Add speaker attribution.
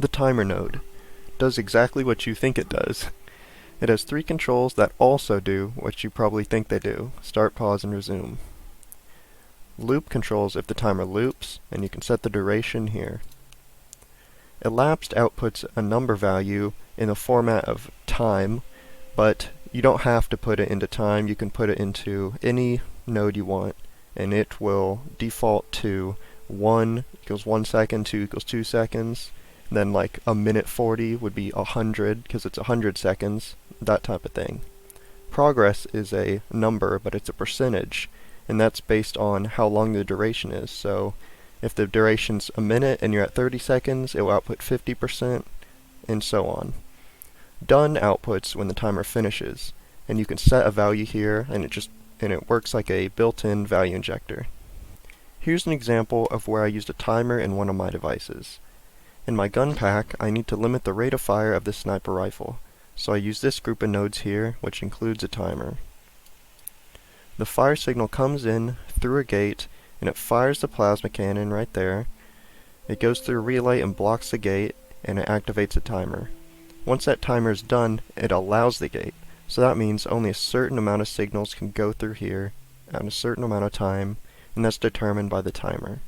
Speaker 1: The timer node does exactly what you think it does. It has three controls that also do what you probably think they do: start, pause, and resume. Loop controls if the timer loops, and you can set the duration here. Elapsed outputs a number value in the format of time, but you don't have to put it into time. You can put it into any node you want, and it will default to 1 equals 1 second, 2 equals 2 seconds, then like a minute 40 would be 100 because it's 100 seconds, that type of thing. Progress is a number, but it's a percentage, and that's based on how long the duration is. So if the duration's a minute and you're at 30 seconds, it will output 50%, and so on. Done outputs when the timer finishes, and you can set a value here, and it works like a built-in value injector. Here's an example of where I used a timer in one of my devices. In my gun pack, I need to limit the rate of fire of this sniper rifle, so I use this group of nodes here, which includes a timer. The fire signal comes in through a gate, and it fires the plasma cannon right there. It goes through a relay and blocks the gate, and it activates a timer. Once that timer is done, it allows the gate, so that means only a certain amount of signals can go through here at a certain amount of time, and that's determined by the timer.